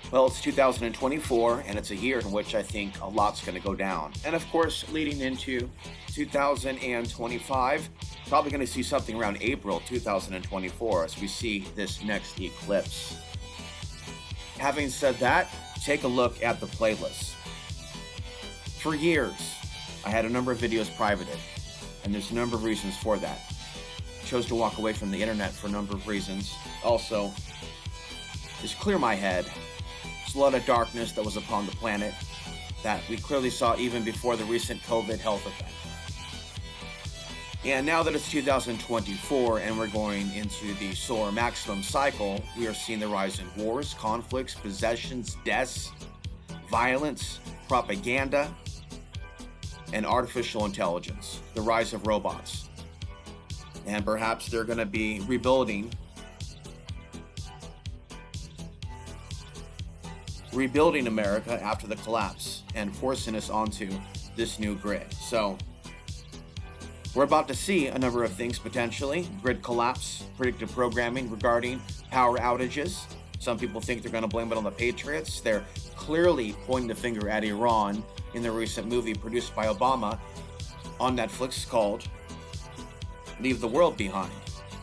Well, it's 2024, and it's a year in which I think a lot's going to go down. And of course, leading into 2025, probably going to see something around April 2024 as we see this next eclipse. Having said that, take a look at the playlist. For years, I had a number of videos privated, and there's a number of reasons for that. Chose to walk away from the internet for a number of reasons. Also, just clear my head. There's a lot of darkness that was upon the planet that we clearly saw even before the recent COVID health event. And now that it's 2024 and we're going into the solar maximum cycle, we are seeing the rise in wars, conflicts, possessions, deaths, violence, propaganda, and artificial intelligence, the rise of robots. And perhaps they're going to be rebuilding America after the collapse and forcing us onto this new grid. So we're about to see a number of things potentially. Grid collapse, predictive programming regarding power outages. Some people think they're going to blame it on the Patriots. They're clearly pointing the finger at Iran in the recent movie produced by Obama on Netflix called Leave the World Behind.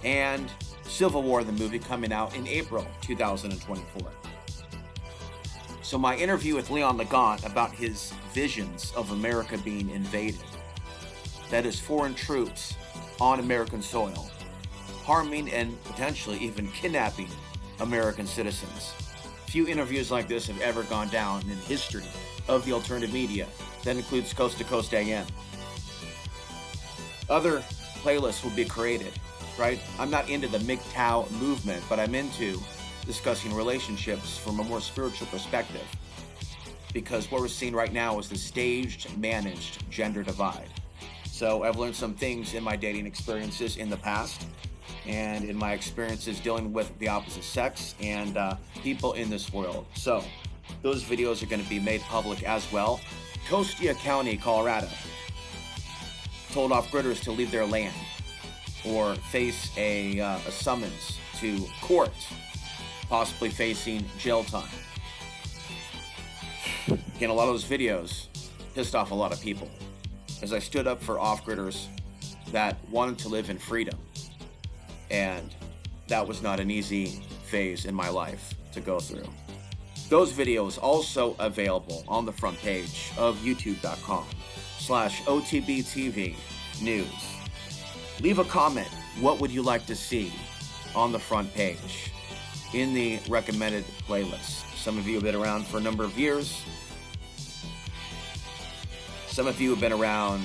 And Civil War, the movie, coming out in April 2024. So my interview with Leon Nagant about his visions of America being invaded, that is foreign troops on American soil, harming and potentially even kidnapping American citizens. Few interviews like this have ever gone down in history of the alternative media. That includes Coast to Coast AM. Other playlists will be created, right? I'm not into the MGTOW movement, but I'm into discussing relationships from a more spiritual perspective, because what we're seeing right now is the staged, managed gender divide. So I've learned some things in my dating experiences in the past and in my experiences dealing with the opposite sex and people in this world. So those videos are going to be made public as well. Costilla County, Colorado, told off-gridders to leave their land or face a summons to court, possibly facing jail time. Again, a lot of those videos pissed off a lot of people as I stood up for off-gridders that wanted to live in freedom. And that was not an easy phase in my life to go through. Those videos also available on the front page of youtube.com/OTBTV News. Leave a comment. What would you like to see on the front page in the recommended playlist? Some of you have been around for a number of years. Some of you have been around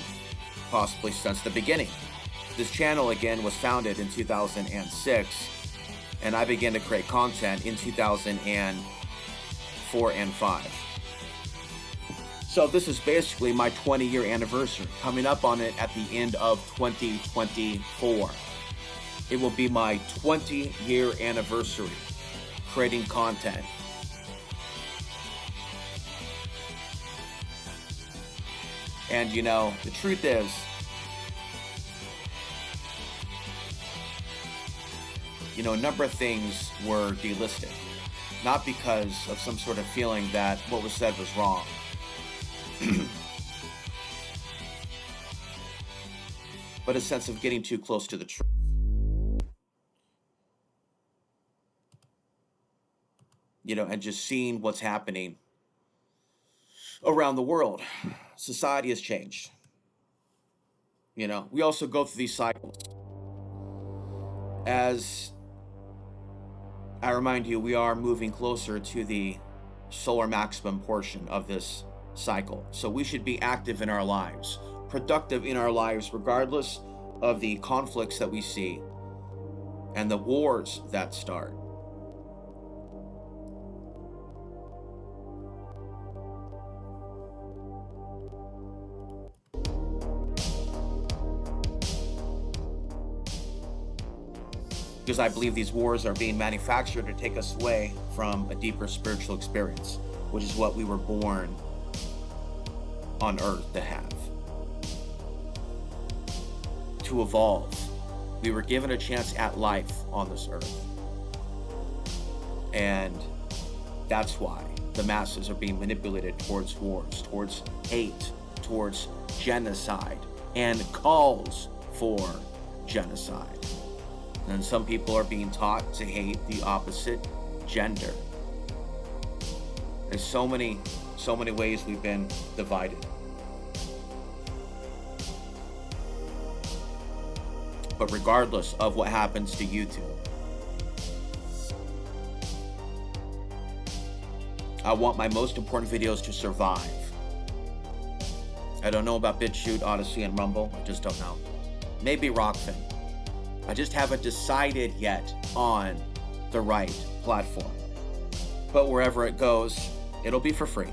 possibly since the beginning. This channel, again, was founded in 2006, and I began to create content in 2004 and 5. So this is basically my 20-year anniversary, coming up on it at the end of 2024. It will be my 20-year anniversary creating content. And you know, the truth is, a number of things were delisted, not because of some sort of feeling that what was said was wrong. But a sense of getting too close to the truth. And just seeing what's happening around the world. Society has changed. We also go through these cycles. As I remind you, we are moving closer to the solar maximum portion of this cycle. So we should be active in our lives, productive in our lives, regardless of the conflicts that we see and the wars that start. Because I believe these wars are being manufactured to take us away from a deeper spiritual experience, which is what we were born on earth to have. To evolve. We were given a chance at life on this earth. And That's why the masses are being manipulated towards wars, towards hate, towards genocide, and calls for genocide. And some people are being taught to hate the opposite gender. There's so many ways we've been divided. But regardless of what happens to YouTube, I want my most important videos to survive. I don't know about BitChute, Odyssey, and Rumble. I just don't know. Maybe Rockfin. I just haven't decided yet on the right platform. But wherever it goes, it'll be for free.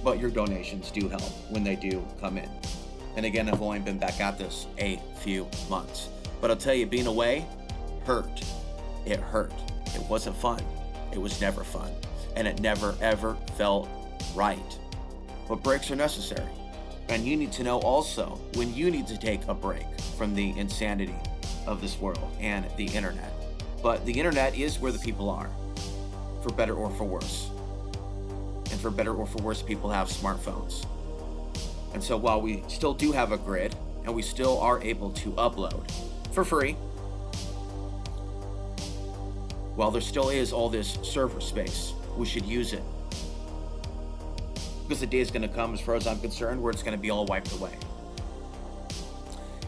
But your donations do help when they do come in. And again, I've only been back at this a few months. But I'll tell you, being away hurt. It hurt. It wasn't fun. It was never fun. And it never, ever felt right. But breaks are necessary. And you need to know also when you need to take a break from the insanity of this world and the internet. But the internet is where the people are, for better or for worse. And for better or for worse, people have smartphones. And so while we still do have a grid, and we still are able to upload for free, while there still is all this server space, we should use it. Because the day is going to come, as far as I'm concerned, where it's going to be all wiped away.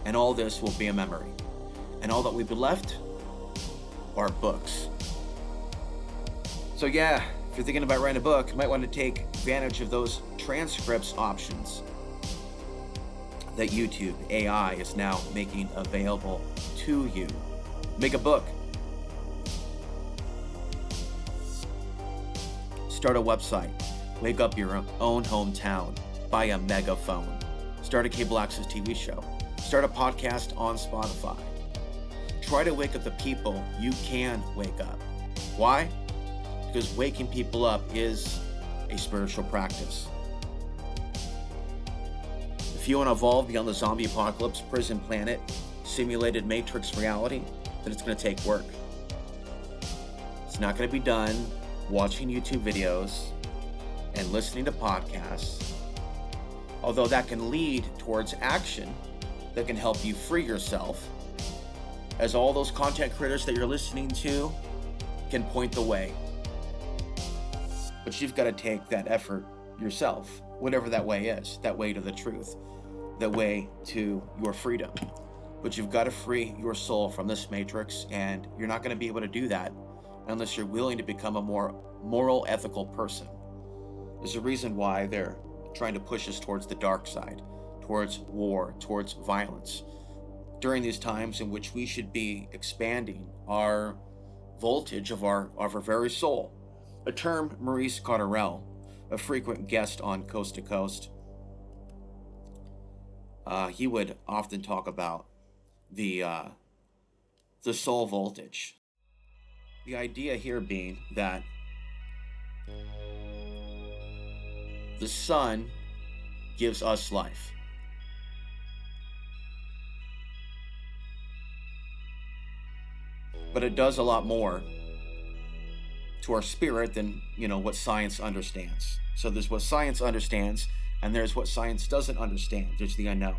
And all this will be a memory. And all that will be left are books. So yeah, if you're thinking about writing a book, you might want to take advantage of those transcripts options that YouTube AI is now making available to you. Make a book. Start a website. Wake up your own hometown. Buy a megaphone. Start a cable access TV show. Start a podcast on Spotify. Try to wake up the people you can wake up. Why? Because waking people up is a spiritual practice. If you want to evolve beyond the zombie apocalypse, prison planet, simulated matrix reality, then it's going to take work. It's not going to be done watching YouTube videos and listening to podcasts, although that can lead towards action that can help you free yourself, as all those content creators that you're listening to can point the way. But you've got to take that effort yourself, whatever that way is, that way to the truth, that way to your freedom. But you've got to free your soul from this matrix, and you're not going to be able to do that unless you're willing to become a more moral, ethical person. There's a reason why they're trying to push us towards the dark side, towards war, towards violence, during these times in which we should be expanding our voltage of our very soul. A term Maurice Darrell, a frequent guest on Coast to Coast, he would often talk about the soul voltage. The idea here being that the sun gives us life. But it does a lot more to our spirit than, what science understands. So there's what science understands, and there's what science doesn't understand. There's the unknown.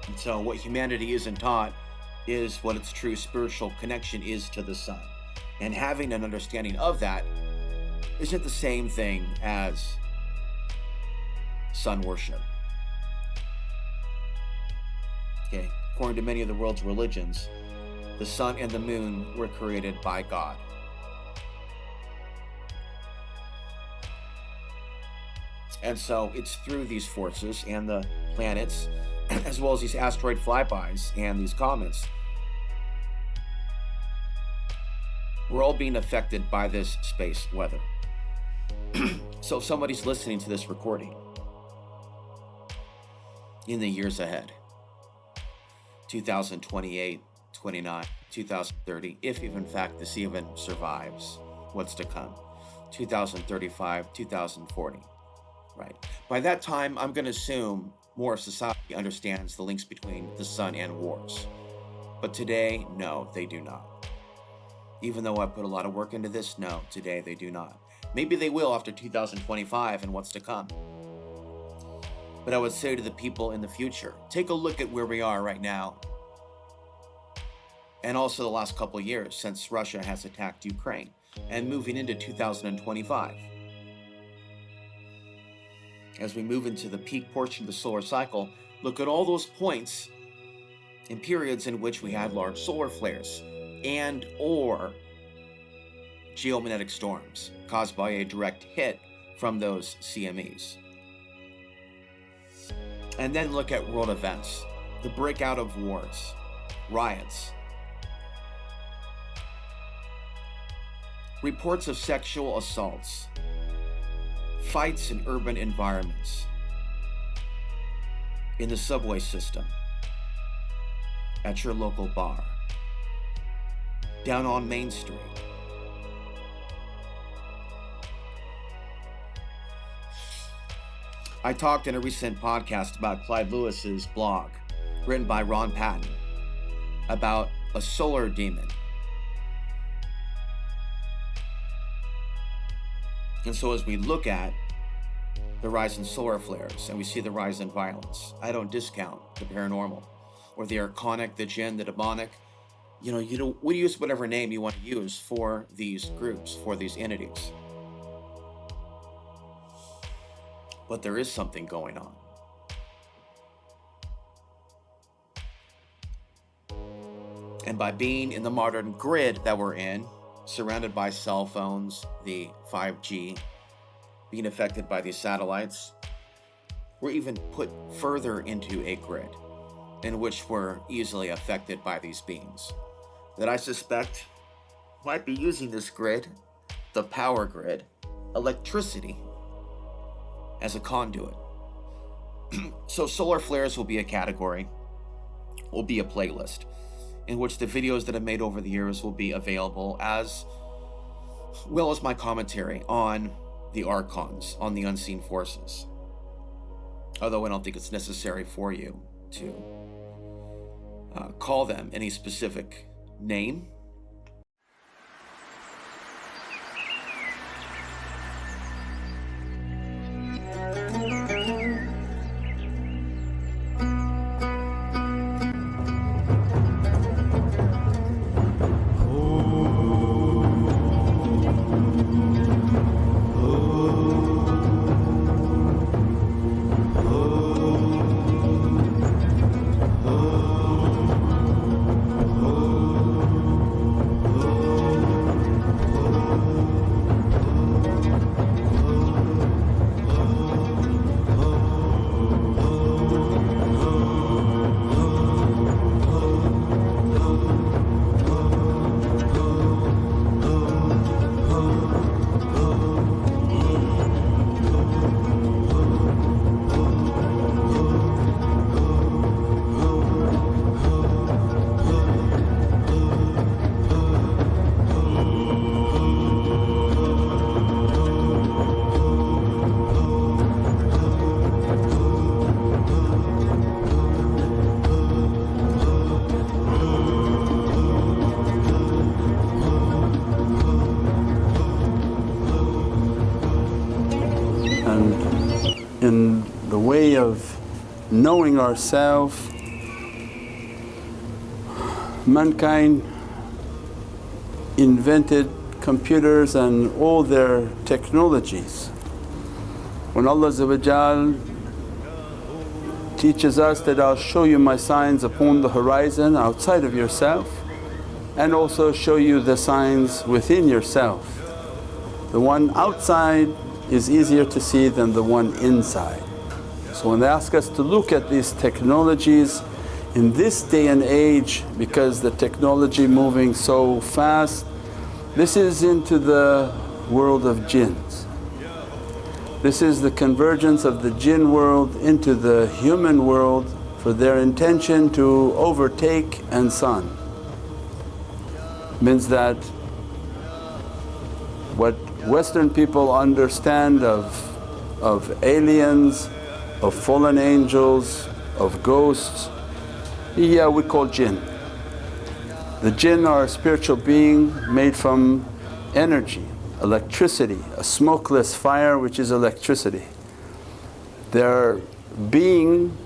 And so what humanity isn't taught is what its true spiritual connection is to the sun. And having an understanding of that isn't the same thing as sun worship. Okay, according to many of the world's religions, the sun and the moon were created by God. And so it's through these forces and the planets, as well as these asteroid flybys and these comets, we're all being affected by this space weather. So if somebody's listening to this recording in the years ahead, 2028, 29, 2030, if even in fact this even survives what's to come, 2035, 2040, right? By that time, I'm going to assume more of society understands the links between the sun and wars. But today, no, they do not. Even though I put a lot of work into this, no, today they do not. Maybe they will after 2025 and what's to come. But I would say to the people in the future, take a look at where we are right now. And also the last couple of years since Russia has attacked Ukraine and moving into 2025. As we move into the peak portion of the solar cycle, look at all those points in periods in which we had large solar flares and or geomagnetic storms caused by a direct hit from those CMEs. And then look at world events, the breakout of wars, riots, reports of sexual assaults, fights in urban environments, in the subway system, at your local bar, down on Main Street. I talked in a recent podcast about Clyde Lewis's blog, written by Ron Patton, about a solar demon. And so as we look at the rise in solar flares and we see the rise in violence, I don't discount the paranormal or the archonic, the Jinn, the demonic. We use whatever name you want to use for these groups, for these entities. But there is something going on. And by being in the modern grid that we're in, surrounded by cell phones, the 5G, being affected by these satellites, we're even put further into a grid in which we're easily affected by these beings that I suspect might be using this grid, the power grid, electricity, as a conduit. So solar flares will be a category, will be a playlist, in which the videos that I've made over the years will be available, as well as my commentary on the archons, on the unseen forces. Although I don't think it's necessary for you to call them any specific name. In the way of knowing ourselves, mankind invented computers and all their technologies. When Allah teaches us that, I'll show you my signs upon the horizon outside of yourself, and also show you the signs within yourself. The one outside is easier to see than the one inside. So when they ask us to look at these technologies in this day and age, because the technology moving so fast, this is into the world of jinns. This is the convergence of the jinn world into the human world for their intention to overtake and sun. Means that what Western people understand of aliens, of fallen angels, of ghosts, we call jinn. The Jinn are a spiritual being made from energy, electricity, a smokeless fire which is electricity. Their being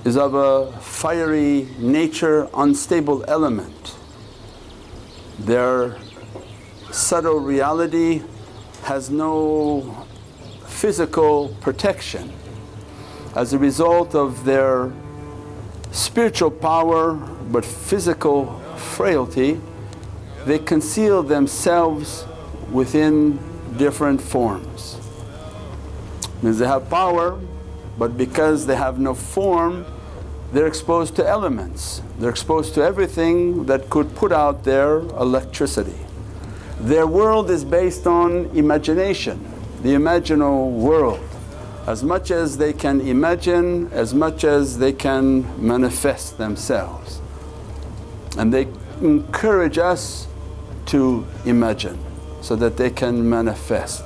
is of a fiery nature, unstable element. Their subtle reality has no physical protection. As a result of their spiritual power but physical frailty, they conceal themselves within different forms. Means they have power, but because they have no form, they're exposed to elements. They're exposed to everything that could put out their electricity. Their world is based on imagination, the imaginal world. As much as they can imagine, as much as they can manifest themselves. And they encourage us to imagine so that they can manifest.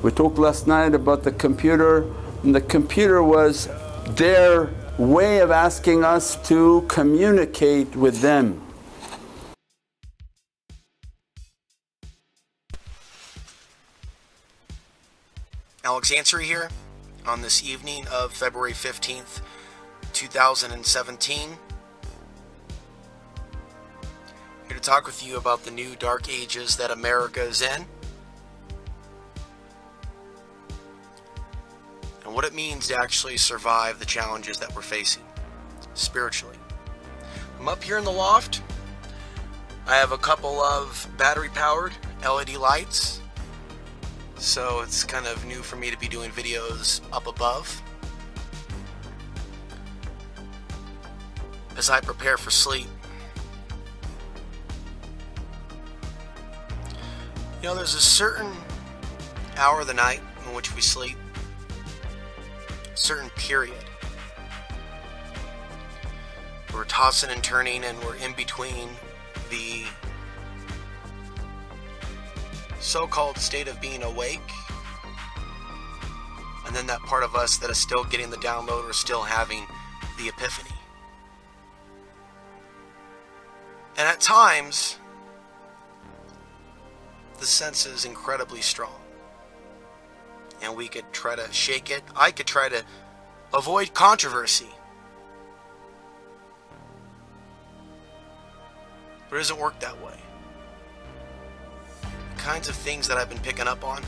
We talked last night about the computer, and the computer was their way of asking us to communicate with them. Alex Ansary here on this evening of February 15th, 2017. Here to talk with you about the new dark ages that America is in and what it means to actually survive the challenges that we're facing spiritually. I'm up here in the loft. I have a couple of battery-powered LED lights, so it's kind of new for me to be doing videos up above as I prepare for sleep. You know, there's a certain hour of the night in which we sleep, a certain period. We're tossing and turning and we're in between the so-called state of being awake and then that part of us that is still getting the download or still having the epiphany. And at times, the sense is incredibly strong. And we could try to shake it. I could try to avoid controversy. But it doesn't work that way. The kinds of things that I've been picking up on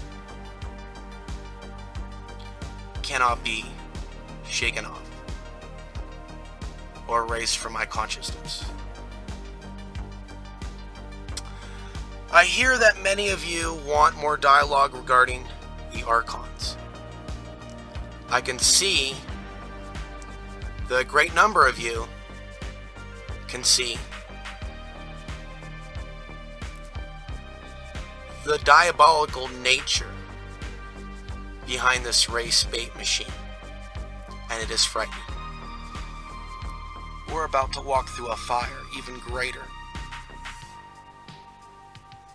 cannot be shaken off or erased from my consciousness. I hear that many of you want more dialogue regarding the archons. I can see the great number of you can see the diabolical nature behind this race bait machine, and it is frightening. We're about to walk through a fire even greater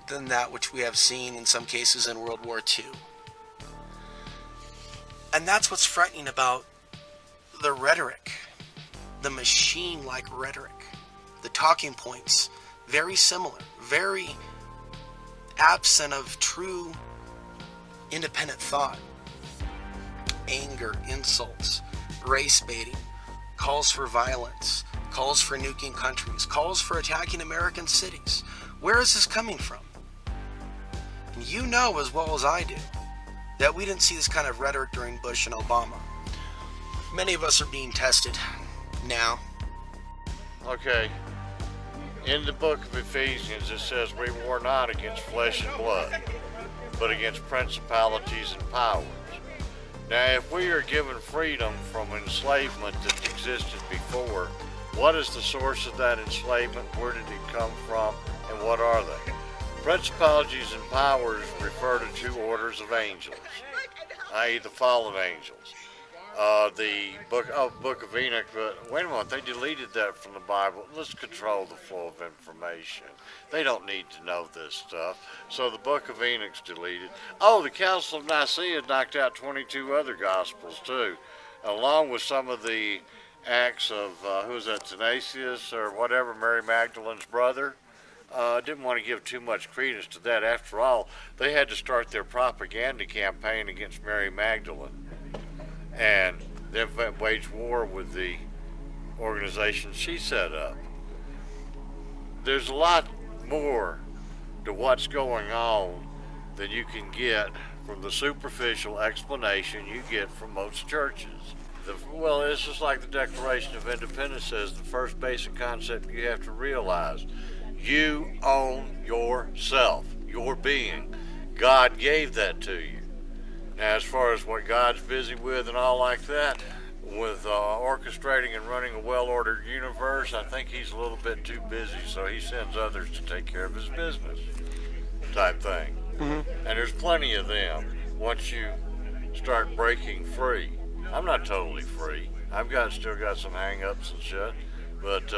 than that which we have seen in some cases in World War II. And that's what's frightening about the rhetoric, the machine-like rhetoric, the talking points, very similar, very absent of true independent thought. Anger, insults, race baiting, calls for violence, calls for nuking countries, calls for attacking American cities. Where is this coming from? And you know as well as I do that we didn't see this kind of rhetoric during Bush and Obama. Many of us are being tested now. Okay. In the book of Ephesians, it says we war not against flesh and blood, but against principalities and powers. Now, if we are given freedom from enslavement that existed before, what is the source of that enslavement? Where did it come from? And what are they? Principalities and powers refer to two orders of angels, i.e. the fallen angels. The book of Enoch, but wait a minute, they deleted that from the Bible. Let's control the flow of information. They don't need to know this stuff. So the book of Enoch's deleted. Oh, the Council of Nicaea knocked out 22 other gospels too, along with some of the acts of, who was that, Tenacious or whatever, Mary Magdalene's brother. Didn't want to give too much credence to that. After all, they had to start their propaganda campaign against Mary Magdalene and then wage war with the organization she set up. There's a lot more to what's going on than you can get from the superficial explanation you get from most churches. Well, it's just like the Declaration of Independence says, the first basic concept you have to realize: you own yourself, your being. God gave that to you. Now, as far as what God's busy with and all like that, with orchestrating and running a well-ordered universe, I think he's a little bit too busy, so he sends others to take care of his business type thing. Mm-hmm. And there's plenty of them once you start breaking free. I'm not totally free. Still got some hang-ups and shit, but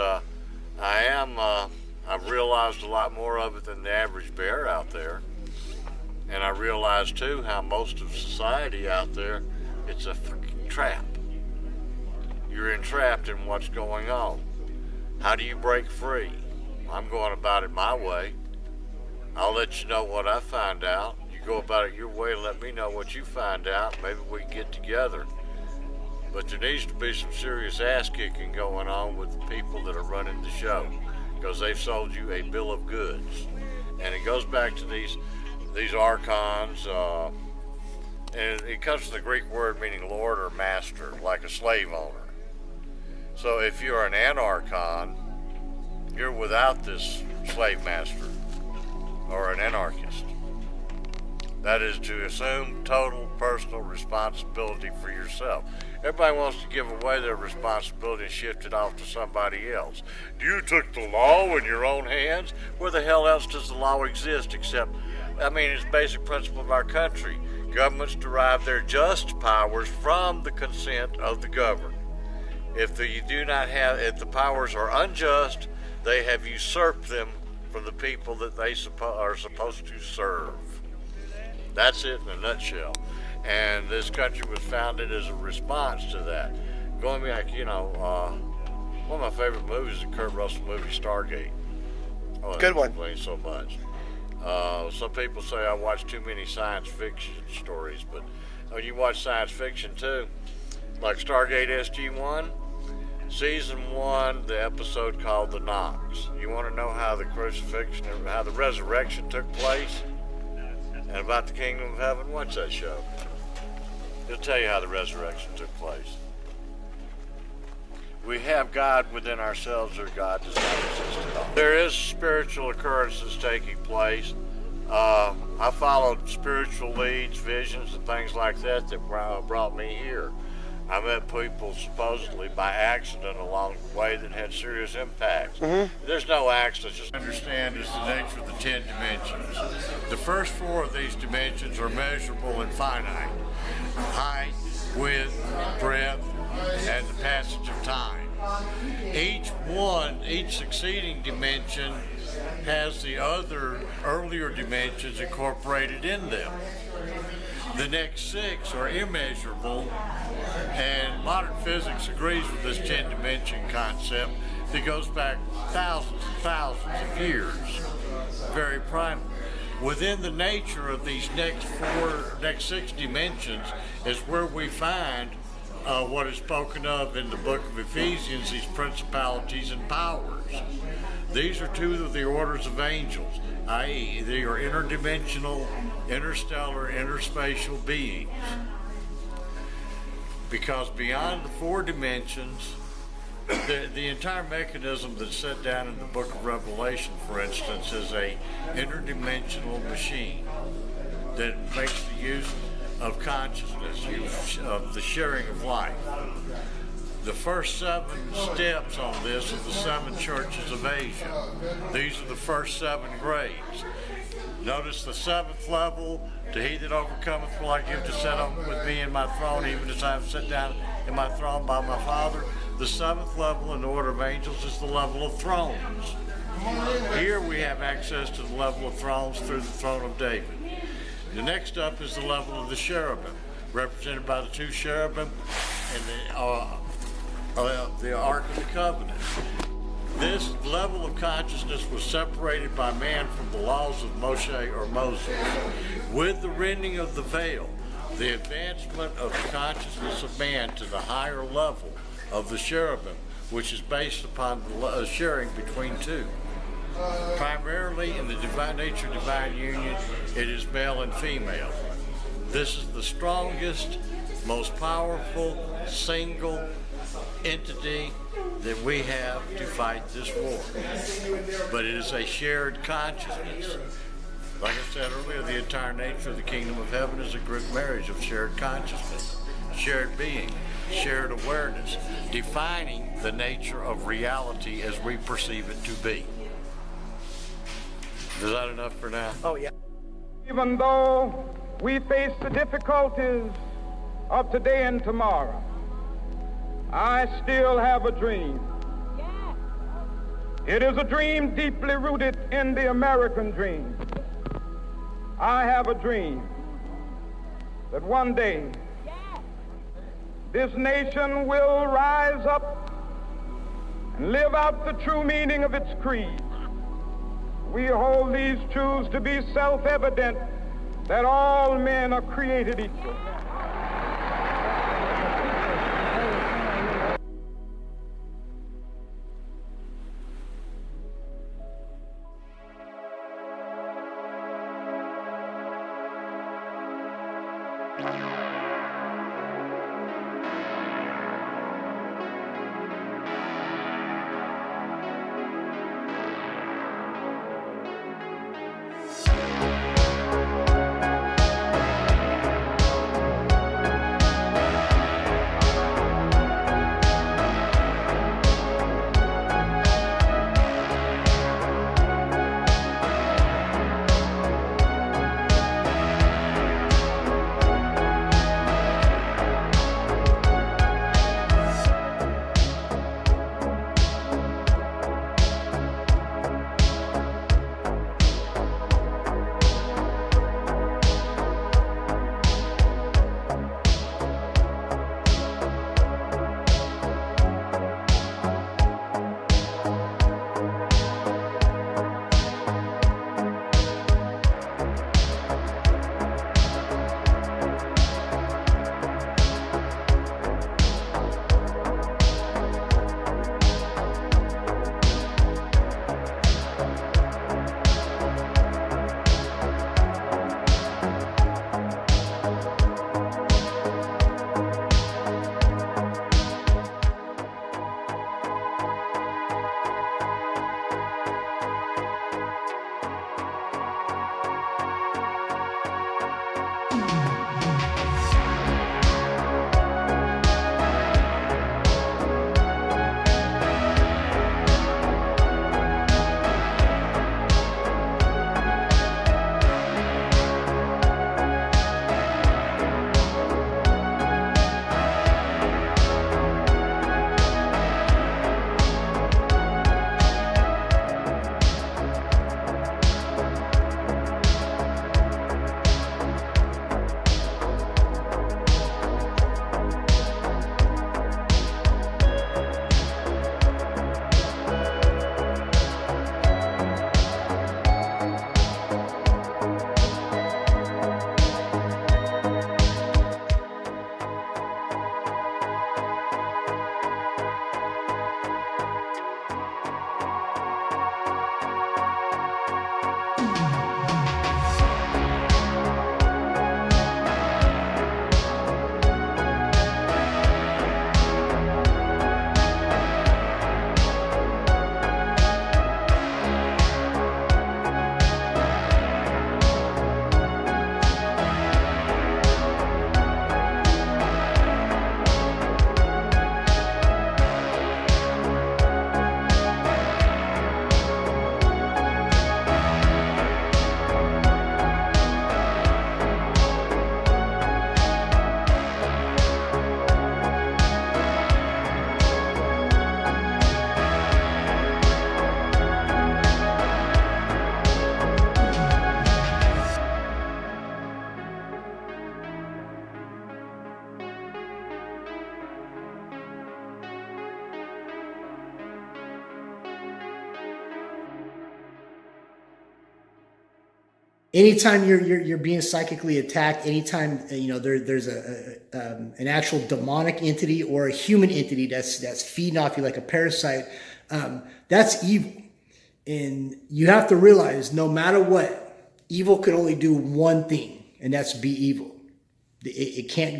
I've realized a lot more of it than the average bear out there. And I realize too how most of society out there, it's a fucking trap. You're entrapped in what's going on. How do you break free? I'm going about it my way. I'll let you know what I find out. You go about it your way and let me know what you find out. Maybe we can get together. But there needs to be some serious ass kicking going on with the people that are running the show, because they've sold you a bill of goods. And it goes back to these archons, and it comes from the Greek word meaning lord or master, like a slave owner. So if you're an anarchon, you're without this slave master, or an anarchist. That is to assume total personal responsibility for yourself. Everybody wants to give away their responsibility and shift it off to somebody else. You took the law in your own hands? Where the hell else does the law exist except, it's a basic principle of our country. Governments derive their just powers from the consent of the governed. If the powers are unjust, they have usurped them from the people that they are supposed to serve. That's it in a nutshell. And this country was founded as a response to that. Going back, one of my favorite movies is the Kurt Russell movie, Stargate. Good one. Explains so much. Some people say I watch too many science fiction stories, but when you watch science fiction too, like Stargate SG-1, Season 1, the episode called The Knox. You want to know how the crucifixion, how the resurrection took place? And about the kingdom of heaven? Watch that show. It'll tell you how the resurrection took place. We have God within ourselves, or God does not exist at all. There is spiritual occurrences taking place. I followed spiritual leads, visions, and things like that brought me here. I met people supposedly by accident along the way that had serious impacts. Mm-hmm. There's no accident. Just understand is the nature of the 10 dimensions. The first 4 of these dimensions are measurable and finite. Height, width, breadth, and the passage of time. Each succeeding dimension has the other earlier dimensions incorporated in them. The next 6 are immeasurable, and modern physics agrees with this 10-dimension concept that goes back thousands and thousands of years, very primal. Within the nature of these next 6 dimensions is where we find what is spoken of in the book of Ephesians, these principalities and powers. These are 2 of the orders of angels, i.e. they are interdimensional, interstellar, interspatial beings. Because beyond the 4 dimensions, the entire mechanism that's set down in the book of Revelation, for instance, is a interdimensional machine that makes the use of consciousness, of the sharing of life. The first 7 steps on this are the 7 churches of Asia. These are the first 7 grades. Notice the 7th level, to he that overcometh will I give to sit on with me in my throne, even as I have sat down in my throne by my Father. The 7th level in the order of angels is the level of thrones. Here we have access to the level of thrones through the throne of David. The next up is the level of the cherubim, represented by the 2 cherubim and the Ark of the Covenant. This level of consciousness was separated by man from the laws of Moshe or Moses. With the rending of the veil, the advancement of the consciousness of man to the higher level of the cherubim, which is based upon the sharing between two. Primarily in the divine nature, divine union, it is male and female. This is the strongest, most powerful, single entity that we have to fight this war. But it is a shared consciousness. Like I said earlier, the entire nature of the kingdom of heaven is a group marriage of shared consciousness, shared being, shared awareness, defining the nature of reality as we perceive it to be. Is that enough for now? Oh, yeah. Even though we face the difficulties of today and tomorrow, I still have a dream. It is a dream deeply rooted in the American dream. I have a dream that one day this nation will rise up and live out the true meaning of its creed. We hold these truths to be self-evident, that all men are created equal. anytime you're being psychically attacked, anytime there's an actual demonic entity or a human entity that's feeding off you like a parasite, that's evil. And you have to realize, no matter what, evil can only do one thing, and that's be evil. It can't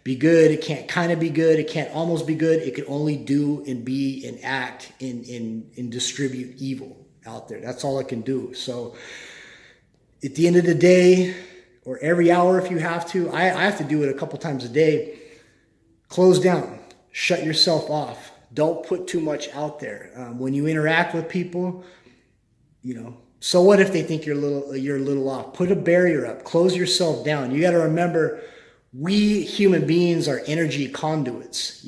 be good, it can't kind of be good, it can't almost be good. It can only do and be and act and distribute evil out there. That's all it can do. So at the end of the day, or every hour if you have to, I have to do it a couple times a day, close down, shut yourself off. Don't put too much out there. When you interact with people, so what if they think you're a little off? Put a barrier up, close yourself down. You got to remember, we human beings are energy conduits,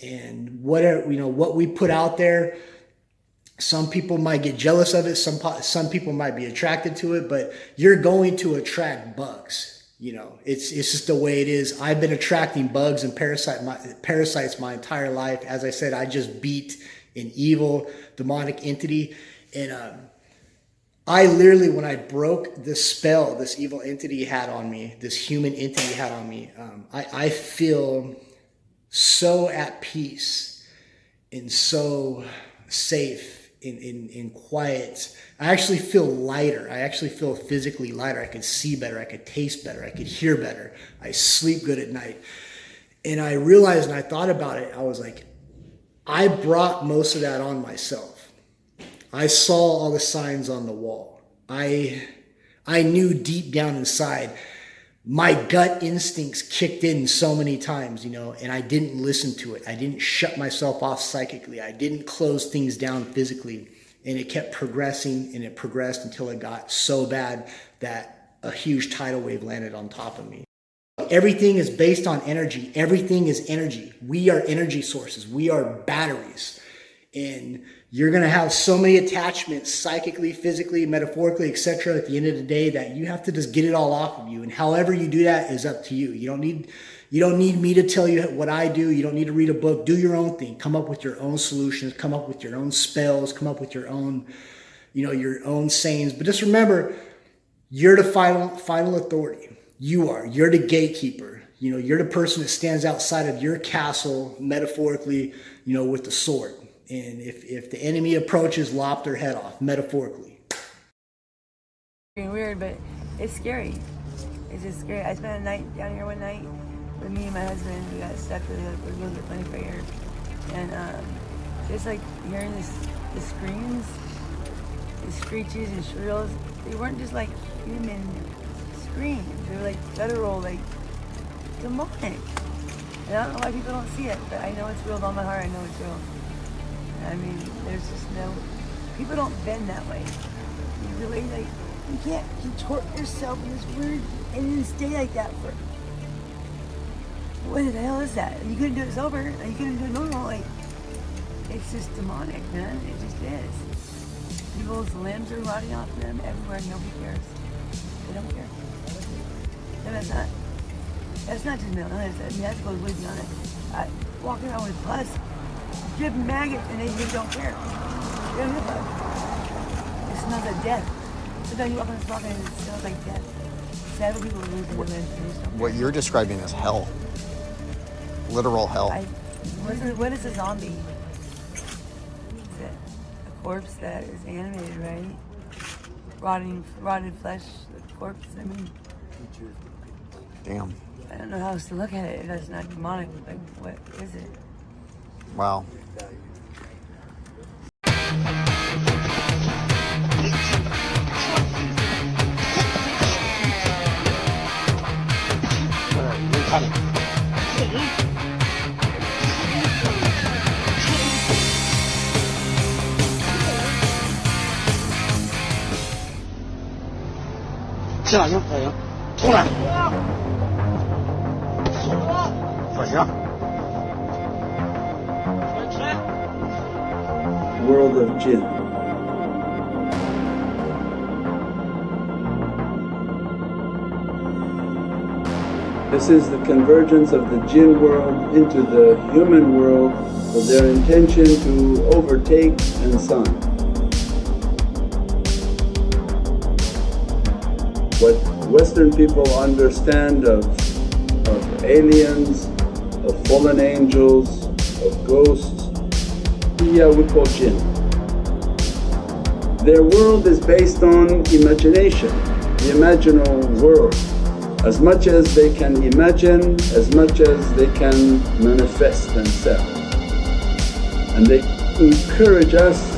and what we put out there, some people might get jealous of it. Some people might be attracted to it, but you're going to attract bugs. It's just the way it is. I've been attracting bugs and parasites my entire life. As I said, I just beat an evil demonic entity. And I literally, when I broke this spell, this evil entity had on me, this human entity had on me, I feel so at peace and so safe and quiet. I actually feel lighter. I actually feel physically lighter. I can see better. I could taste better. I could hear better. I sleep good at night. And I realized, and I thought about it, I was like, I brought most of that on myself. I saw all the signs on the wall. I knew deep down inside, my gut instincts kicked in so many times, and I didn't listen to it. I didn't shut myself off psychically. I didn't close things down physically. And it kept progressing, and it progressed until it got so bad that a huge tidal wave landed on top of me. Everything is based on energy. Everything is energy. We are energy sources. We are batteries. And you're going to have so many attachments psychically, physically, metaphorically, etc. at the end of the day that you have to just get it all off of you. And however you do that is up to you. You don't need me to tell you what I do. You don't need to read a book. Do your own thing. Come up with your own solutions. Come up with your own spells. Come up with your own, your own sayings. But just remember, you're the final authority. You're the gatekeeper. You're the person that stands outside of your castle, metaphorically, with the sword. And if the enemy approaches, lop their head off, metaphorically. Weird, but it's scary. It's just scary. I spent a night down here one night with me and my husband. We got stuck with a really good funny fire. And just like hearing the screams, the screeches and shrills, they weren't just like human screams. They were like guttural, like demonic. And I don't know why people don't see it, but I know it's real with all my heart. I know it's real. I mean, there's just people don't bend that way. You really, you can't contort yourself in this weird and then stay like that for, what the hell is that? You couldn't do it sober, you couldn't do it normal, it's just demonic, man, it just is. People's limbs are rotting off them everywhere, nobody cares. They don't care. And that's not just mental illness, that goes way beyond it. Walking around with pus, drip maggots, and they just don't care. They don't give a fuck. It smells like death. Sometimes you walk on this block and it smells like death. Several people lose their limbs and they just don't care. What you're describing is hell. Literal hell. What is a zombie? Is it a corpse that is animated, right? Rotted flesh, the corpse, I mean. Damn. I don't know how else to look at it if that's not demonic. What is it? Wow. World of Jinn. This is the convergence of the Jinn world into the human world with their intention to overtake and son. what Western people understand of aliens, of fallen angels, of ghosts, we call Jinn. Their world is based on imagination, the imaginal world. As much as they can imagine, as much as they can manifest themselves. And they encourage us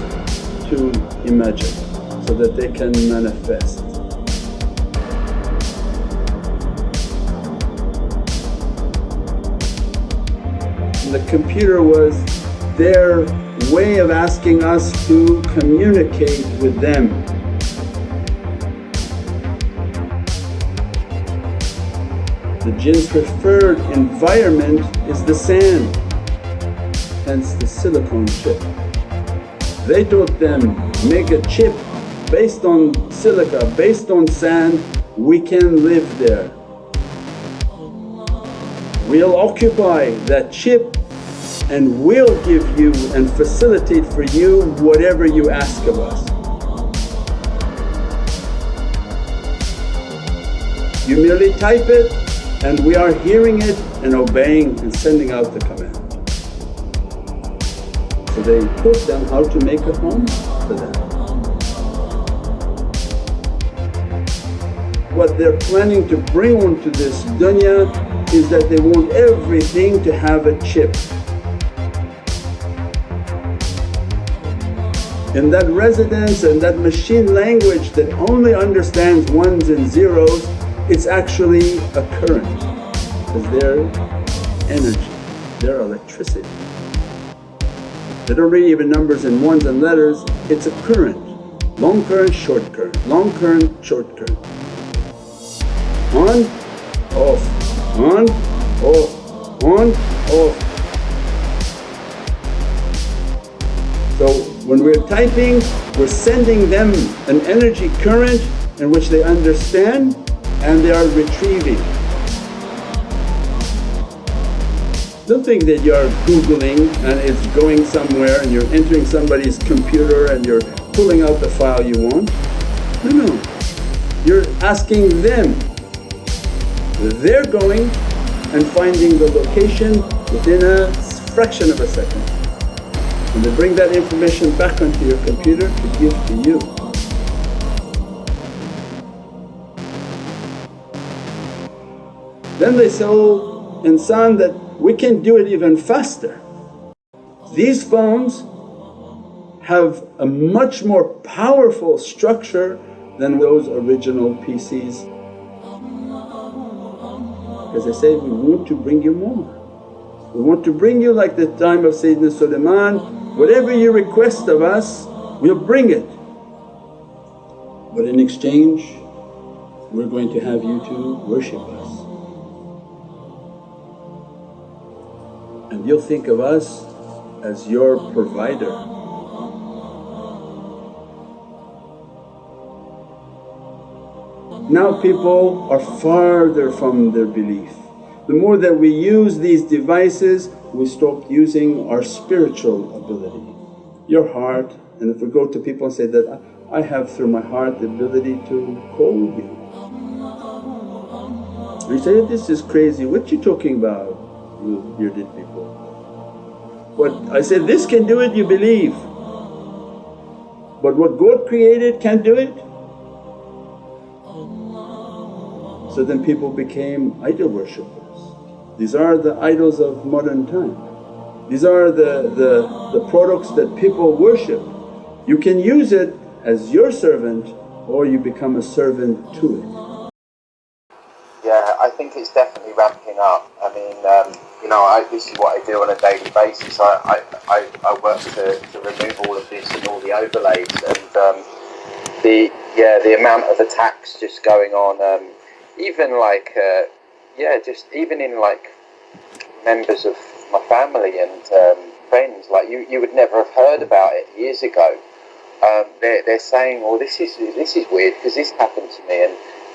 to imagine so that they can manifest. And the computer was their way of asking us to communicate with them. The Jinn's preferred environment is the sand, hence the silicone chip. They taught them, make a chip based on silica, based on sand, we can live there. We'll occupy that chip and we'll give you and facilitate for you whatever you ask of us. You merely type it and we are hearing it and obeying and sending out the command. So they taught them how to make a home for them. What they're planning to bring onto this dunya is that they want everything to have a chip. In that residence and that machine language that only understands ones and zeros, it's actually a current because they're energy, they're electricity. They don't read even numbers in ones and letters, it's a current. Long current, short current, long current, short current. On, off, on, off, on, off. So when we're typing, we're sending them an energy current in which they understand and they are retrieving. Don't think that you're Googling and it's going somewhere and you're entering somebody's computer and you're pulling out the file you want. No. You're asking them. They're going and finding the location within a fraction of a second. And they bring that information back onto your computer to give to you. Then they tell insan that we can do it even faster. These phones have a much more powerful structure than those original PCs. Because they say, we want to bring you more. We want to bring you like the time of Sayyidina Sulaiman, whatever you request of us, we'll bring it. But in exchange, we're going to have you to worship us. And you'll think of us as your provider. Now people are farther from their belief. The more that we use these devices, we stop using our spiritual ability. Your heart, and if we go to people and say that, I have through my heart the ability to call you. We say, this is crazy, what you talking about, you bearded people? But I said, this can do it, you believe. But what God created can't do it. So then people became idol worshippers. These are the idols of modern time. These are the products that people worship. You can use it as your servant or you become a servant to it. Yeah, I think it's definitely ramping up. I mean, this is what I do on a daily basis. I work to remove all of this and all the overlays, and the amount of attacks just going on. Even like just even in like members of my family and friends, like you would never have heard about it years ago. They're saying, well, this is weird because this happened to me,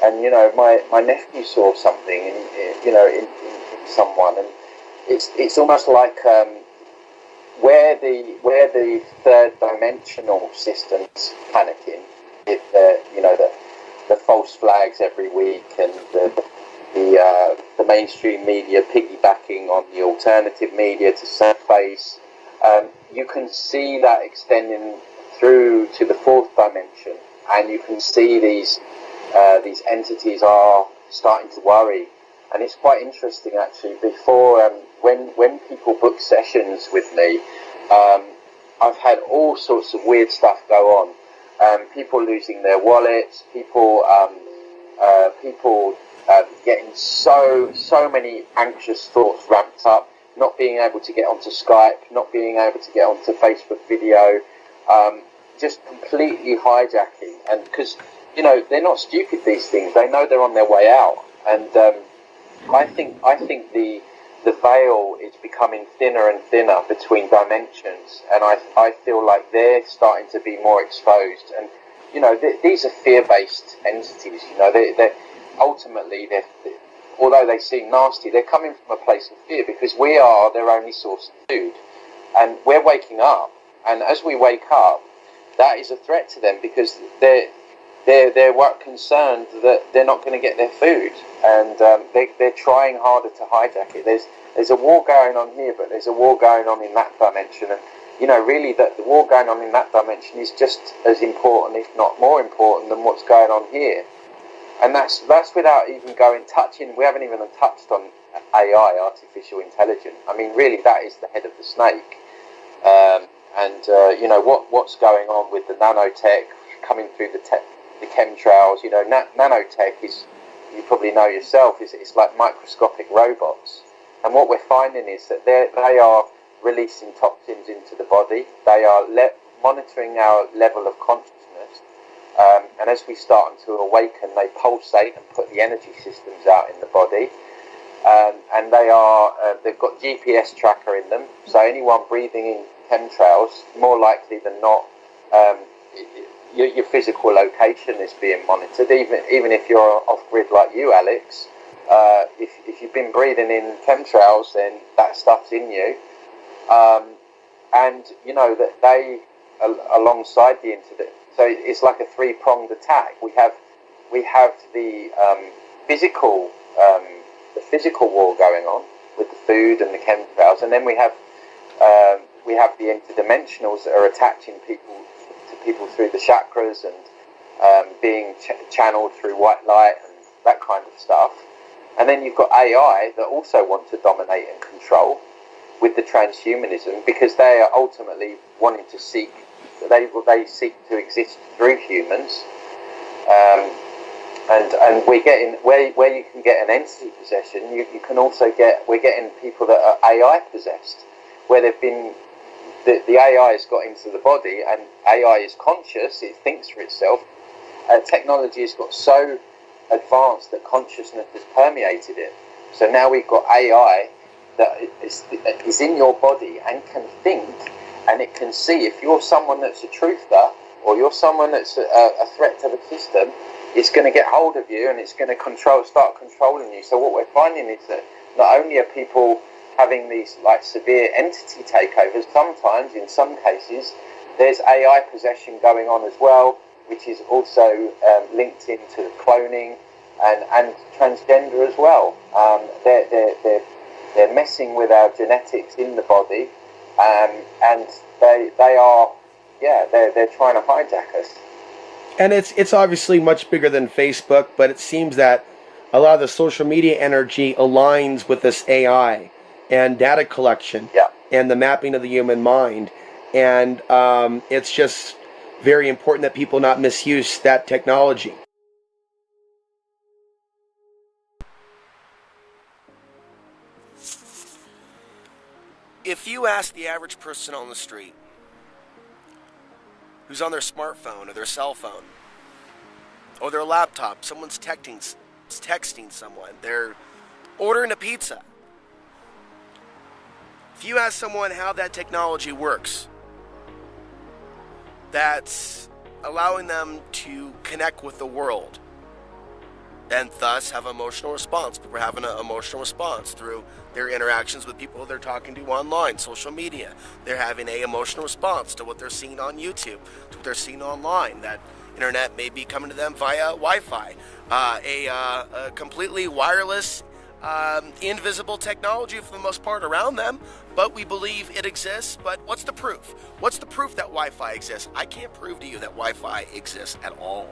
and my nephew saw something in someone, and it's almost like where the third dimensional system's panicking, the false flags every week, and the mainstream media piggybacking on the alternative media to save face. You can see that extending through to the fourth dimension, and you can see these entities are starting to worry. And it's quite interesting, actually. Before, when people book sessions with me, I've had all sorts of weird stuff go on. People losing their wallets, people getting so many anxious thoughts ramped up, not being able to get onto Skype, not being able to get onto Facebook video, just completely hijacking. And because, you know, they're not stupid, these things. They know they're on their way out. And I think the veil is becoming thinner and thinner between dimensions, and I feel like they're starting to be more exposed. And you know, these are fear-based entities. You know, they're ultimately, although they seem nasty, they're coming from a place of fear, because we are their only source of food, and we're waking up. And as we wake up, that is a threat to them, because they're concerned that they're not going to get their food, and they're trying harder to hijack it. There's a war going on here, but there's a war going on in that dimension, and you know, really, that the war going on in that dimension is just as important, if not more important, than what's going on here. And that's without even touching. We haven't even touched on AI, artificial intelligence. I mean, really, that is the head of the snake. You know, what's going on with the nanotech coming through the chemtrails. You know, nanotech is, you probably know yourself, it's like microscopic robots. And what we're finding is that they are releasing toxins into the body. They are monitoring our level of consciousness. And as we start to awaken, they pulsate and put the energy systems out in the body. And they've got GPS tracker in them. So anyone breathing in chemtrails, more likely than not, your physical location is being monitored. Even if you're off-grid like you, Alex, if you've been breathing in chemtrails, then that stuff's in you. And you know that they, alongside the incident, so it's like a three-pronged attack. We have the physical war going on with the food and the chemtrails, and then we have the interdimensionals that are attaching people through the chakras and being channeled through white light and that kind of stuff. And then you've got AI that also want to dominate and control with the transhumanism, because they are ultimately wanting to seek to exist through humans. And we're getting where you can get an entity possession, you can also we're getting people that are AI possessed, where they've been the AI has got into the body, and AI is conscious, it thinks for itself. Technology has got so advanced that consciousness has permeated it. So now we've got AI that is in your body and can think, and it can see if you're someone that's a truther or you're someone that's a threat to the system. It's going to get hold of you, and it's going to start controlling you. So what we're finding is that not only are people having these like severe entity takeovers, sometimes in some cases there's AI possession going on as well, which is also linked into cloning and transgender as well. They're messing with our genetics in the body, and they're trying to hijack us. And it's obviously much bigger than Facebook, but it seems that a lot of the social media energy aligns with this AI and data collection and the mapping of the human mind. And it's just very important that people not misuse that technology. If you ask the average person on the street who's on their smartphone or their cell phone or their laptop, someone's texting someone, they're ordering a pizza. If you ask someone how that technology works, that's allowing them to connect with the world and thus have an emotional response. People are having an emotional response through their interactions with people they're talking to online, social media. They're having an emotional response to what they're seeing on YouTube, to what they're seeing online, that Internet may be coming to them via Wi-Fi, a completely wireless, invisible technology for the most part around them, but we believe it exists. But what's the proof? What's the proof that Wi-Fi exists? I can't prove to you that Wi-Fi exists at all,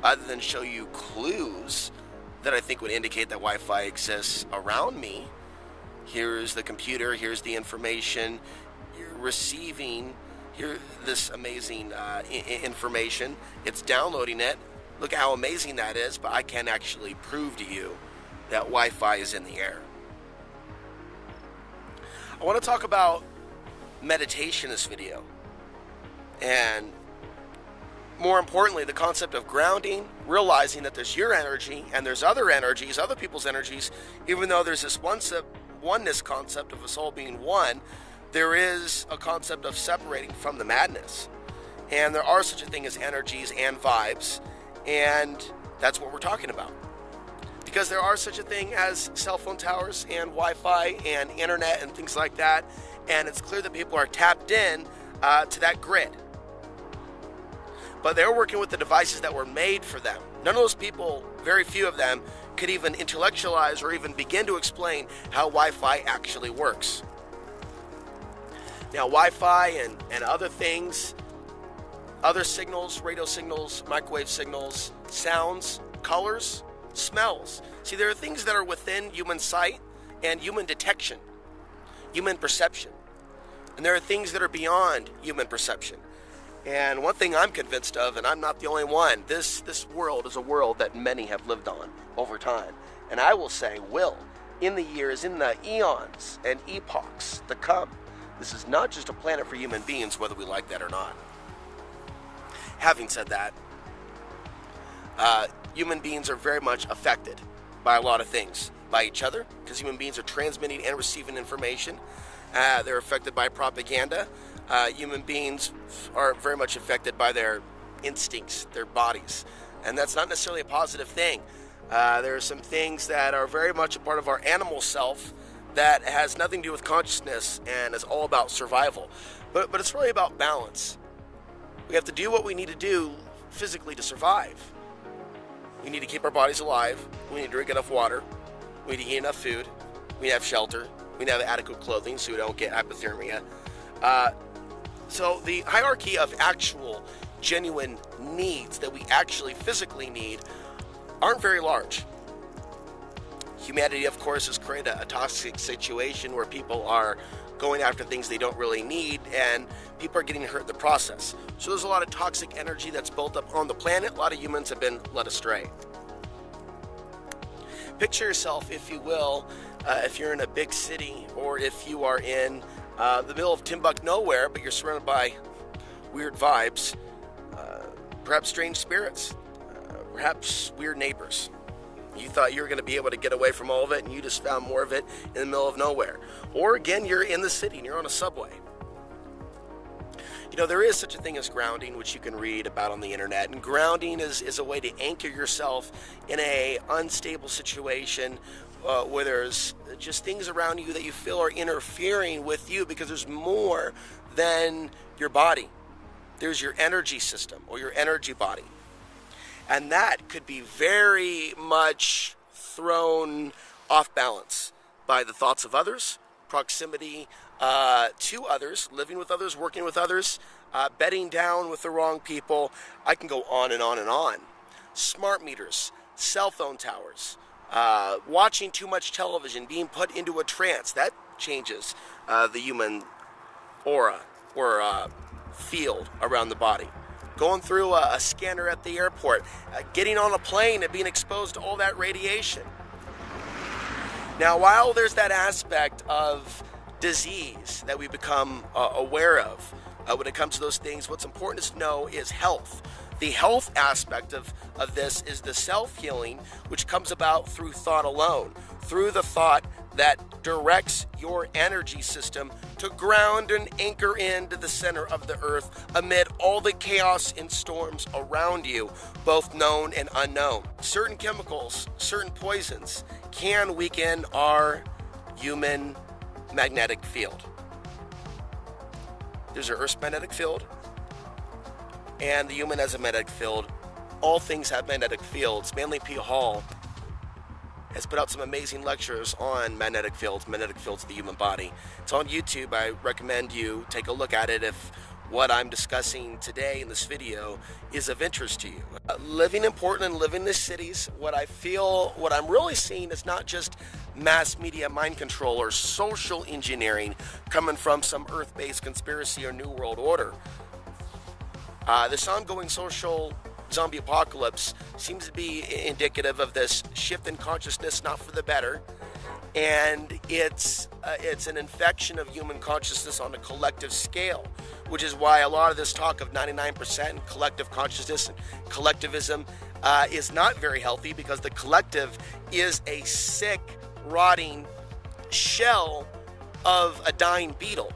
other than show you clues that I think would indicate that Wi-Fi exists around me. Here's the computer, here's the information, you're receiving this amazing information, it's downloading it. Look how amazing that is, but I can't actually prove to you that Wi-Fi is in the air. I want to talk about meditation in this video, and more importantly, the concept of grounding, realizing that there's your energy and there's other energies, other people's energies. Even though there's this oneness concept of us all being one, there is a concept of separating from the madness. And there are such a thing as energies and vibes, and that's what we're talking about. Because there are such a thing as cell phone towers and Wi-Fi and internet and things like that, and it's clear that people are tapped in to that grid. But they're working with the devices that were made for them. None of those people, very few of them, could even intellectualize or even begin to explain how Wi-Fi actually works. Now, Wi-Fi and other things, other signals, radio signals, microwave signals, sounds, colors, smells. See, there are things that are within human sight and human detection, human perception. And there are things that are beyond human perception. And one thing I'm convinced of, and I'm not the only one, this world is a world that many have lived on over time. And I will say will, in the years, in the eons and epochs to come. This is not just a planet for human beings, whether we like that or not. Having said that, human beings are very much affected by a lot of things. By each other, because human beings are transmitting and receiving information. They're affected by propaganda. Human beings are very much affected by their instincts, their bodies. And that's not necessarily a positive thing. There are some things that are very much a part of our animal self that has nothing to do with consciousness and is all about survival. But it's really about balance. We have to do what we need to do physically to survive. We need to keep our bodies alive. We need to drink enough water. We need to eat enough food. We need to have shelter. We need to have adequate clothing so we don't get hypothermia. So the hierarchy of actual, genuine needs that we actually physically need aren't very large. Humanity, of course, has created a toxic situation where people are going after things they don't really need, and people are getting hurt in the process. So there's a lot of toxic energy that's built up on the planet. A lot of humans have been led astray. Picture yourself, if you will, if you're in a big city, or if you are in the middle of Timbuk nowhere, but you're surrounded by weird vibes, perhaps strange spirits, perhaps weird neighbors. You thought you were going to be able to get away from all of it, and you just found more of it in the middle of nowhere. Or again, you're in the city and you're on a subway. You know, there is such a thing as grounding, which you can read about on the internet. And grounding is a way to anchor yourself in a unstable situation where there's just things around you that you feel are interfering with you, because there's more than your body. There's your energy system or your energy body. And that could be very much thrown off balance by the thoughts of others, proximity to others, living with others, working with others, bedding down with the wrong people. I can go on and on and on. Smart meters, cell phone towers, watching too much television, being put into a trance, that changes the human aura or field around the body. Going through a scanner at the airport, getting on a plane and being exposed to all that radiation. Now, while there's that aspect of disease that we become aware of, when it comes to those things, what's important to know is health. The health aspect of this is the self-healing, which comes about through thought alone, through the thought that directs your energy system to ground and anchor into the center of the earth amid all the chaos and storms around you, both known and unknown. Certain chemicals, certain poisons can weaken our human magnetic field. There's our Earth's magnetic field, and the human as a magnetic field. All things have magnetic fields. Manly P. Hall has put out some amazing lectures on magnetic fields of the human body. It's on YouTube. I recommend you take a look at it if what I'm discussing today in this video is of interest to you. Living in Portland, living in the cities, what I'm really seeing is not just mass media mind control or social engineering coming from some earth-based conspiracy or New World Order. This ongoing social zombie apocalypse seems to be indicative of this shift in consciousness, not for the better, and it's an infection of human consciousness on a collective scale, which is why a lot of this talk of 99% and collective consciousness and collectivism is not very healthy, because the collective is a sick, rotting shell of a dying beetle,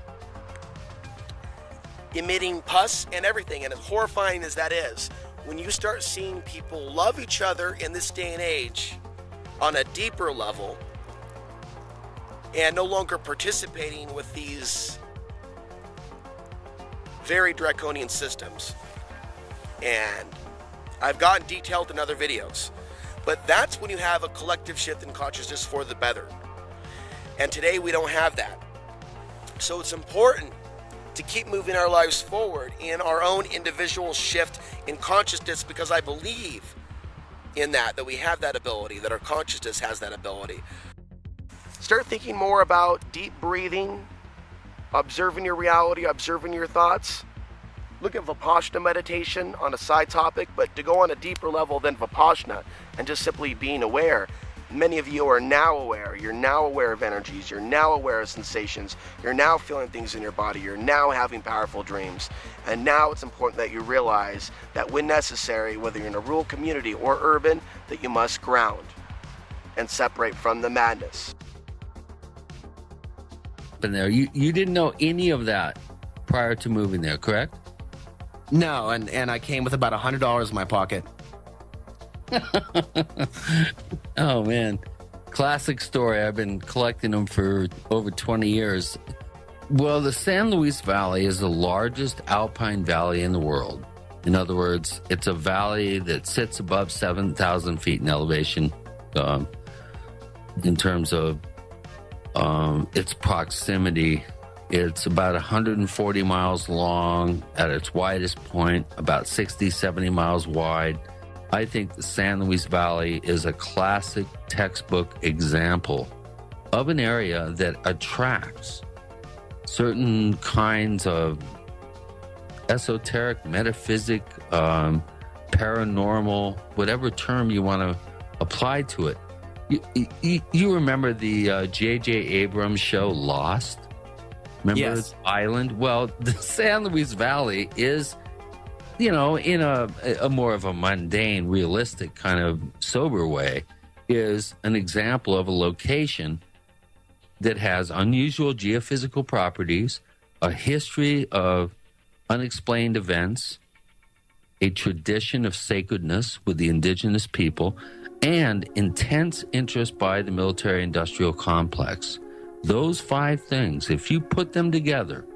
emitting pus and everything. And as horrifying as that is, when you start seeing people love each other in this day and age on a deeper level and no longer participating with these very draconian systems, and I've gotten detailed in other videos, but that's when you have a collective shift in consciousness for the better. And today we don't have that. So it's important to keep moving our lives forward in our own individual shift in consciousness, because I believe in that we have that ability, that our consciousness has that ability. Start thinking more about deep breathing, observing your reality, observing your thoughts. Look at Vipassana meditation on a side topic, but to go on a deeper level than Vipassana and just simply being aware. Many of you are now aware. You're now aware of energies. You're now aware of sensations. You're now feeling things in your body. You're now having powerful dreams. And now it's important that you realize that when necessary, whether you're in a rural community or urban, that you must ground and separate from the madness. There, you didn't know any of that prior to moving there, correct? No, and I came with about $100 in my pocket. Oh man, classic story. I've been collecting them for over 20 years. Well, the San Luis Valley is the largest alpine valley in the world. In other words, it's a valley that sits above 7,000 feet in elevation. In terms of its proximity, it's about 140 miles long at its widest point, about 60, 70 miles wide. I think the San Luis Valley is a classic textbook example of an area that attracts certain kinds of esoteric, metaphysic, paranormal, whatever term you want to apply to it. You remember the J.J. Abrams show Lost? Remember Yes. the island? Well, the San Luis Valley is, in a more of a mundane, realistic kind of sober way, is an example of a location that has unusual geophysical properties, a history of unexplained events, a tradition of sacredness with the indigenous people, and intense interest by the military-industrial complex. Those 5 things, if you put them together,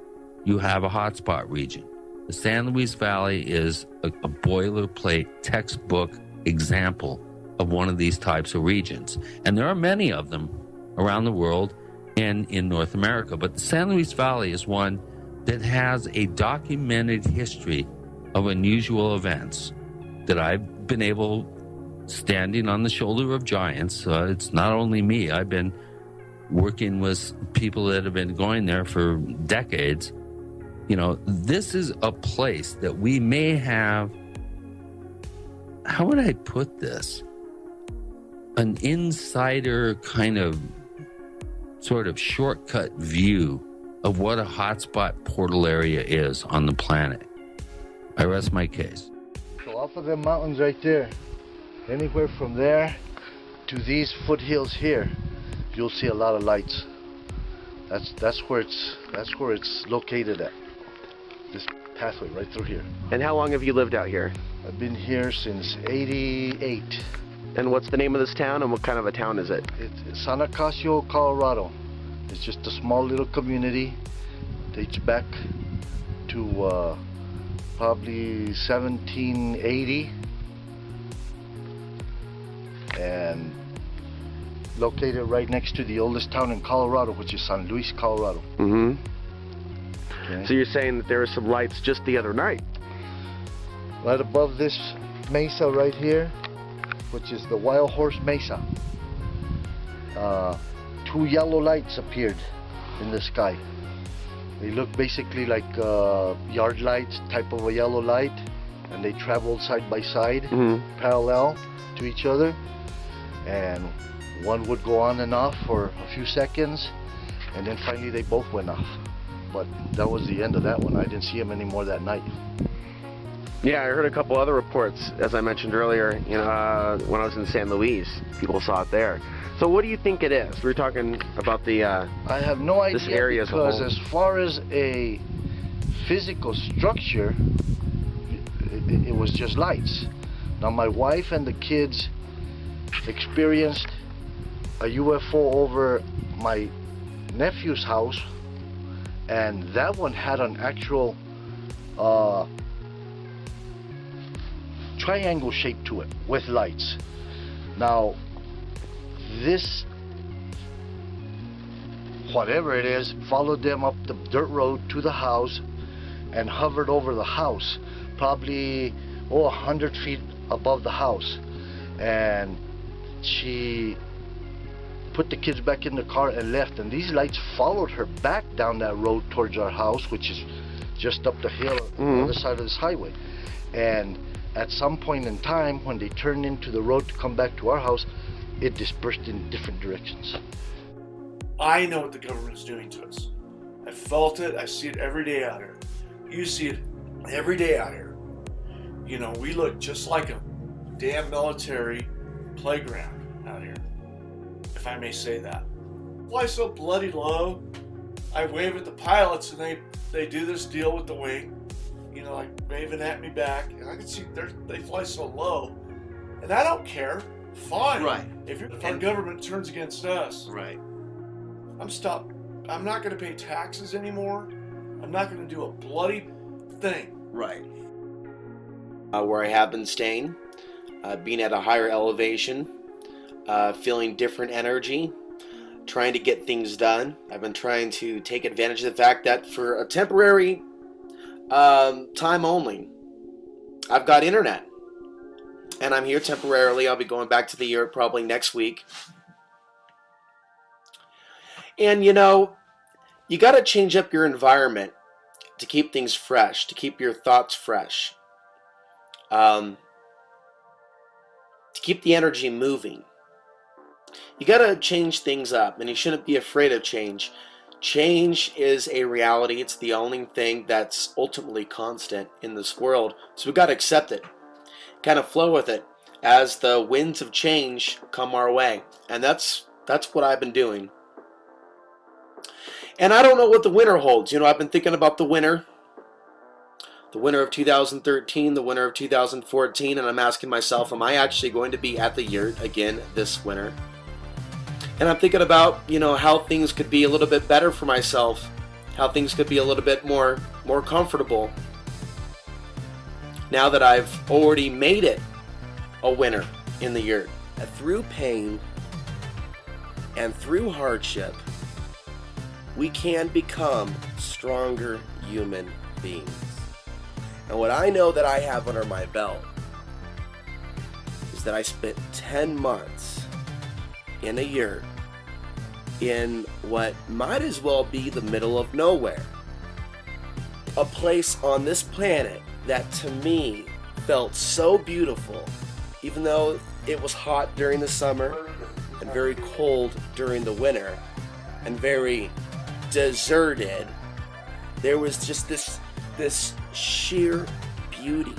you have a hotspot region. The San Luis Valley is a boilerplate textbook example of one of these types of regions. And there are many of them around the world and in North America. But the San Luis Valley is one that has a documented history of unusual events that I've been able, standing on the shoulder of giants. It's not only me. I've been working with people that have been going there for decades. This is a place that we may have, how would I put this? An insider kind of sort of shortcut view of what a hotspot portal area is on the planet. I rest my case. So off of the mountains right there, anywhere from there to these foothills here, you'll see a lot of lights. That's where it's located at. This pathway right through here. And how long have you lived out here? I've been here since '88. And what's the name of this town, and what kind of a town is it? It's Acacio, Colorado. It's just a small little community. Dates back to probably 1780, and located right next to the oldest town in Colorado, which is San Luis, Colorado. Mm-hmm. Okay. So you're saying that there were some lights just the other night? Right above this mesa right here, which is the Wild Horse Mesa, 2 yellow lights appeared in the sky. They look basically like yard lights, type of a yellow light, and they traveled side by side, parallel to each other, and one would go on and off for a few seconds, and then finally they both went off. But that was the end of that one. I didn't see them anymore that night. Yeah, I heard a couple other reports, as I mentioned earlier, when I was in San Luis, people saw it there. So what do you think it is? We were talking about the I have no idea, this area because as far as a physical structure, it was just lights. Now my wife and the kids experienced a UFO over my nephew's house, and that one had an actual triangle shape to it with lights. Now this, whatever it is, followed them up the dirt road to the house and hovered over the house, probably 100 feet above the house, and she put the kids back in the car and left, and these lights followed her back down that road towards our house, which is just up the hill on the other side of this highway. And at some point in time, when they turned into the road to come back to our house, it dispersed in different directions. I know what the government's doing to us. I felt it. I see it every day out here. You see it every day out here. We look just like a damn military playground out here, if I may say that. Fly so bloody low. I wave at the pilots and they do this deal with the wing, like waving at me back, and I can see they fly so low, and I don't care. Fine. Right. If our government turns against us, right. I'm not going to pay taxes anymore. I'm not going to do a bloody thing. Right. Where I have been staying, being at a higher elevation, feeling different energy, trying to get things done. I've been trying to take advantage of the fact that for a temporary time only, I've got internet. And I'm here temporarily. I'll be going back to the Europe probably next week. And you got to change up your environment to keep things fresh, to keep your thoughts fresh, to keep the energy moving. You got to change things up, and you shouldn't be afraid of change. Change is a reality. It's the only thing that's ultimately constant in this world. So we've got to accept it, kind of flow with it as the winds of change come our way. And that's what I've been doing. And I don't know what the winter holds. I've been thinking about the winter of 2013, the winter of 2014, and I'm asking myself, am I actually going to be at the yurt again this winter? And I'm thinking about, how things could be a little bit better for myself, how things could be a little bit more comfortable now that I've already made it a winter in the yurt. Through pain and through hardship, we can become stronger human beings. And what I know that I have under my belt is that I spent 10 months in a yurt in what might as well be the middle of nowhere. A place on this planet that to me felt so beautiful, even though it was hot during the summer and very cold during the winter and very deserted. There was just this sheer beauty.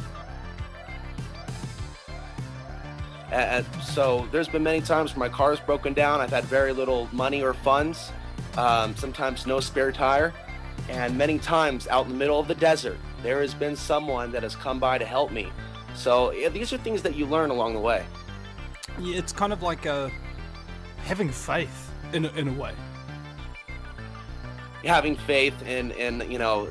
And so there's been many times where my car's broken down. I've had very little money or funds, sometimes no spare tire, and many times out in the middle of the desert there has been someone that has come by to help me. So these are things that you learn along the way. Yeah, it's kind of like having faith in a way. having faith in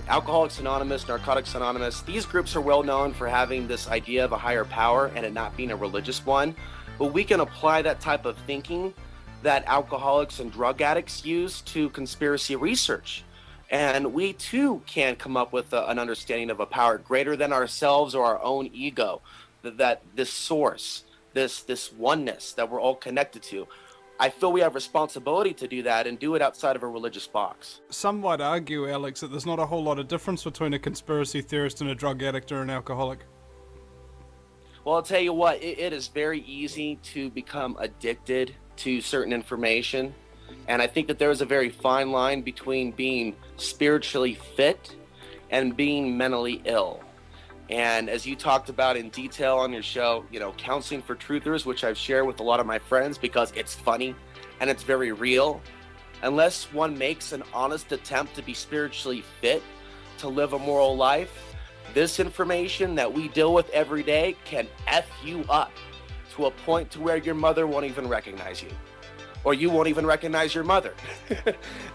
Alcoholics Anonymous, Narcotics Anonymous. These groups are well known for having this idea of a higher power and it not being a religious one. But we can apply that type of thinking that alcoholics and drug addicts use to conspiracy research. And we too can come up with an understanding of a power greater than ourselves or our own ego, that this source, this oneness that we're all connected to. I feel we have responsibility to do that and do it outside of a religious box. Some might argue, Alex, that there's not a whole lot of difference between a conspiracy theorist and a drug addict or an alcoholic. Well, I'll tell you what, it is very easy to become addicted to certain information. And I think that there is a very fine line between being spiritually fit and being mentally ill. And as you talked about in detail on your show, counseling for truthers, which I've shared with a lot of my friends because it's funny and it's very real. Unless one makes an honest attempt to be spiritually fit, to live a moral life, this information that we deal with every day can F you up to a point to where your mother won't even recognize you. Or you won't even recognize your mother.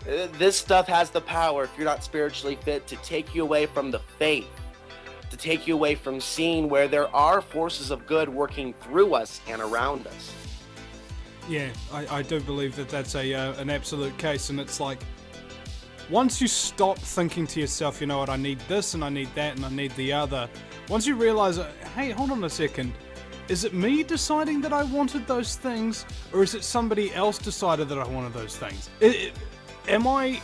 This stuff has the power, if you're not spiritually fit, to take you away from the faith, to take you away from seeing where there are forces of good working through us and around us. Yeah, I do believe that that's an absolute case, and it's like, once you stop thinking to yourself, you know what, I need this and I need that and I need the other, once you realize, hey, hold on a second, is it me deciding that I wanted those things, or is it somebody else decided that I wanted those things? Am I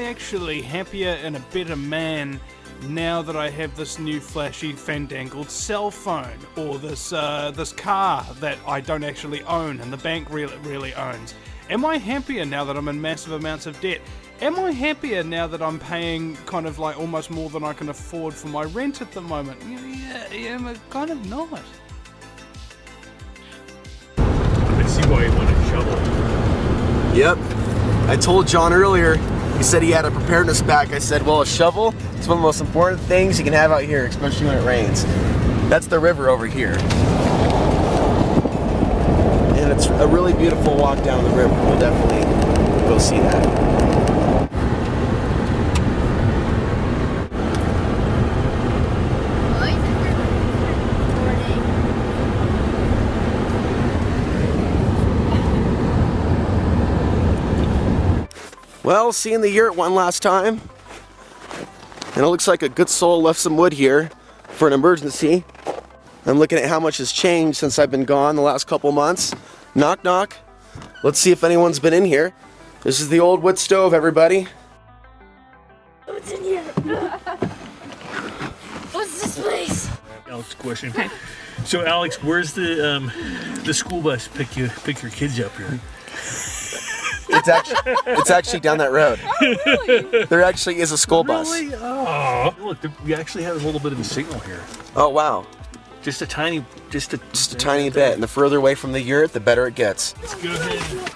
actually happier and a better man now that I have this new flashy fandangled cell phone, or this car that I don't actually own and the bank really owns? Am I happier now that I'm in massive amounts of debt? Am I happier now that I'm paying kind of like almost more than I can afford for my rent at the moment? Yeah, I'm kind of not. I see why you want a shovel. Yep. I told John earlier, he said he had a preparedness pack. I said, well, a shovel is one of the most important things you can have out here, especially when it rains. That's the river over here. And it's a really beautiful walk down the river. We'll definitely go see that. Well, seeing the yurt one last time, and it looks like a good soul left some wood here for an emergency. I'm looking at how much has changed since I've been gone the last couple months. Knock, knock. Let's see if anyone's been in here. This is the old wood stove, everybody. What's in here? What's this place? Alex, question. So, Alex, where's the school bus pick your kids up here? It's actually down that road. Oh, really? There actually is a school bus. Really? Oh, look, we actually have a little bit of a signal here. Oh wow! Just a tiny bit. And the further away from the yurt, the better it gets. Let's go ahead.